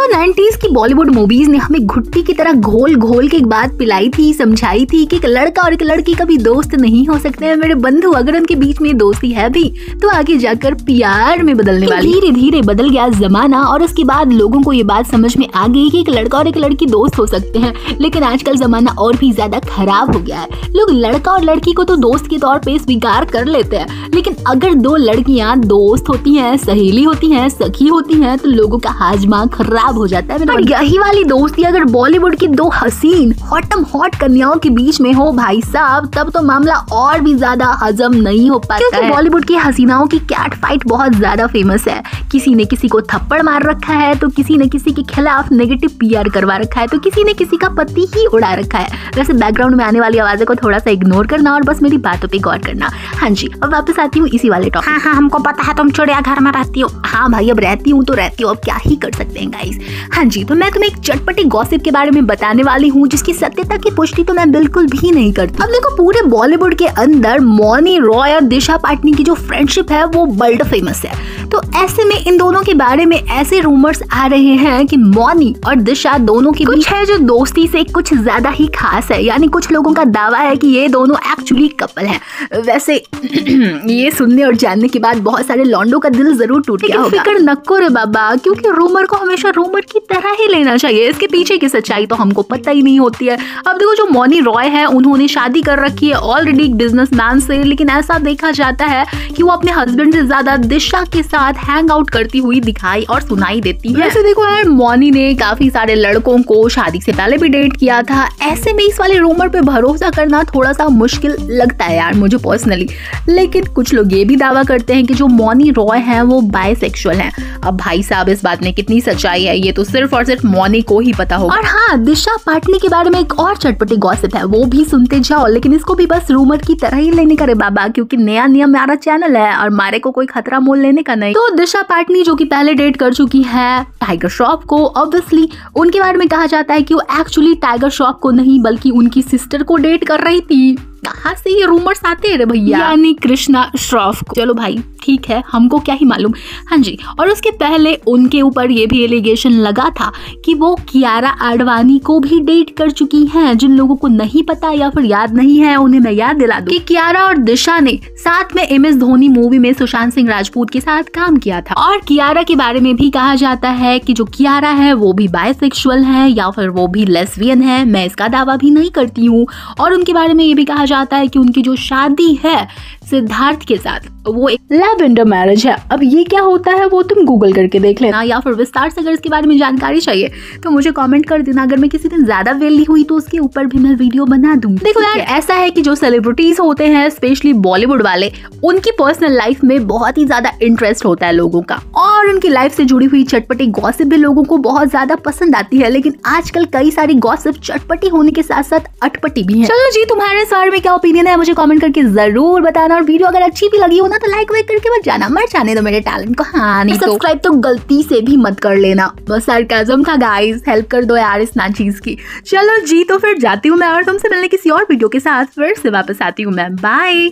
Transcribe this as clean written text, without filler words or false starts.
90s की Bollywood movies ने हमें घुट्टी की तरह घोल घोल के एक बात पिलाई थी, समझाई थी कि एक लड़का और एक लड़की कभी दोस्त नहीं हो सकते हैं मेरे बंधु। अगर उनके बीच में दोस्ती है भी तो आगे जाकर प्यार में बदलने वाली। धीरे धीरे बदल गया जमाना और उसके बाद लोगों को ये बात समझ में आ गई कि एक लड़का और एक लड़की दोस्त हो सकते हैं। लेकिन आजकल जमाना और भी ज्यादा खराब हो गया है। लोग लड़का और लड़की को तो दोस्त के तौर पे स्वीकार कर लेते हैं, लेकिन अगर दो लड़कियां दोस्त होती हैं, सहेली होती हैं, सखी होती हैं तो लोगों का हाजमा खराब हो जाता है। और यही वाली दोस्ती अगर बॉलीवुड की दो हसीन हॉटम हॉट कन्याओं के बीच में हो भाई साहब, तब तो मामला और भी ज्यादा हजम नहीं हो पाता। क्योंकि बॉलीवुड की हसीनाओं की कैट फाइट बहुत ज्यादा फेमस है। किसी ने किसी को थप्पड़ मार रखा है तो किसी ने किसी के खिलाफ नेगेटिव पीआर करवा रखा है तो किसी ने किसी का पति ही उड़ा रखा है। वैसे बैकग्राउंड में आने वाली आवाज़ों को थोड़ा सा इग्नोर करना और बस मेरी बातों पे गौर करना। हाँ जी, अब वापस आती हूँ इसी वाले टॉपिक। हाँ, हमको पता है तुम चिड़ियाघर में रहती हो। हाँ भाई, अब रहती हूँ तो रहती हूँ, अब क्या ही कर सकते हैं गाइस। हाँ जी, तो मैं तुम्हें एक चटपटी गॉसिप के बारे में बताने वाली हूँ जिसकी सत्यता की पुष्टि तो मैं बिल्कुल भी नहीं करती। अब देखो, पूरे बॉलीवुड के अंदर मौनी रॉय और दिशा पाटनी की जो फ्रेंडशिप है वो वर्ल्ड फेमस है। तो ऐसे में इन दोनों के बारे में ऐसे रूमर्स आ रहे हैं कि मौनी और दिशा दोनों की कुछ है जो दोस्ती से कुछ ज्यादा ही खास है। यानी कुछ लोगों का दावा है कि ये दोनों एक्चुअली कपल हैं। वैसे ये सुनने और जानने के बाद बहुत सारे लॉन्डो का दिल जरूर टूट गया होगा। फिक्र न करो बाबा, क्योंकि रूमर को हमेशा रूमर की तरह ही लेना चाहिए। इसके पीछे की सच्चाई तो हमको पता ही नहीं होती है। अब देखो, जो मौनी रॉय है उन्होंने शादी कर रखी है ऑलरेडी एक बिजनेसमैन से, लेकिन ऐसा देखा जाता है कि वो अपने हस्बैंड से ज्यादा दिशा के साथ हैंग आउट करती हुई दिखाई और सुनाई देती है। वैसे देखो यार, मौनी ने काफी सारे लड़कों को शादी से पहले भी डेट किया था। ऐसे में इस वाले रूमर पे भरोसा करना थोड़ा सा मुश्किल लगता है यार मुझे पर्सनली। लेकिन कुछ लोग ये भी दावा करते हैं कि जो मौनी रॉय है वो बायसेक्सुअल है। अब भाई साहब, इस बात में कितनी सच्चाई है ये तो सिर्फ और सिर्फ मौनी को ही पता होगा। और हाँ, दिशा पाटनी के बारे में एक और चटपटी गॉसिप है, वो भी सुनते जाओ, लेकिन इसको भी बस रूमर की तरह ही लेने का रे बाबा, क्योंकि नया नियम हमारा चैनल है और मारे को कोई खतरा मोल लेने का नहीं। तो दिशा पाटनी जो कि पहले डेट कर चुकी है टाइगर श्रॉफ को, ऑब्वियसली उनके बारे में कहा जाता है कि वो एक्चुअली टाइगर श्रॉफ को नहीं बल्कि उनकी सिस्टर को डेट कर रही थी। कहाँ से ये रूमर्स आते हैं रे भैया? यानी कृष्णा श्रॉफ को। चलो भाई ठीक है, हमको क्या ही मालूम। हाँ जी, और उसके पहले उनके ऊपर ये भी एलिगेशन लगा था कि वो कियारा आडवाणी को भी डेट कर चुकी हैं। जिन लोगों को नहीं पता या फिर याद नहीं है उन्हें मैं याद दिला दूं कि कियारा और दिशा ने साथ में MS धोनी मूवी में सुशांत सिंह राजपूत के साथ काम किया था। और कियारा के बारे में भी कहा जाता है कि जो कियारा है वो भी बायसेक्सुअल है या फिर वो भी लेस्बियन है। मैं इसका दावा भी नहीं करती हूँ। और उनके बारे में ये भी कहा जाता है कि उनकी जो शादी है सिद्धार्थ के साथ वो एक लव इंटर मैरिज है। अब ये क्या होता है वो तुम गूगल करके देख लेना, या फिर विस्तार से अगर इसके बारे में जानकारी चाहिए तो मुझे कमेंट कर देना। अगर मैं किसी दिन ज्यादा वेली हुई तो उसके ऊपर भी मैं वीडियो बना दूंगी। देखो यार, ऐसा है कि जो सेलिब्रिटीज होते हैं स्पेशली बॉलीवुड वाले, उनकी पर्सनल लाइफ में बहुत ही ज्यादा इंटरेस्ट होता है लोगों का, और उनकी लाइफ से जुड़ी हुई चटपटी गॉसिप भी लोगों को बहुत ज्यादा पसंद आती है। लेकिन आजकल कई सारी गॉसिप चटपटी होने के साथ साथ अटपटी भी है। चलो जी, तुम्हारे इस बारे में क्या ओपिनियन है मुझे कमेंट करके जरूर बताना। और वीडियो अगर अच्छी भी लगी हो ना तो लाइक वाइक करके मत जाना, मत जाने दो मेरे टैलेंट को। हाँ, नहीं तो सब्सक्राइब तो गलती से भी मत कर लेना। बस सरकाज़म था गाइस, हेल्प कर दो यार इस ना चीज की। चलो जी, तो फिर जाती हूँ मैं और तुमसे मिलने किसी और वीडियो के साथ फिर से वापस आती हूँ मैं। बाय।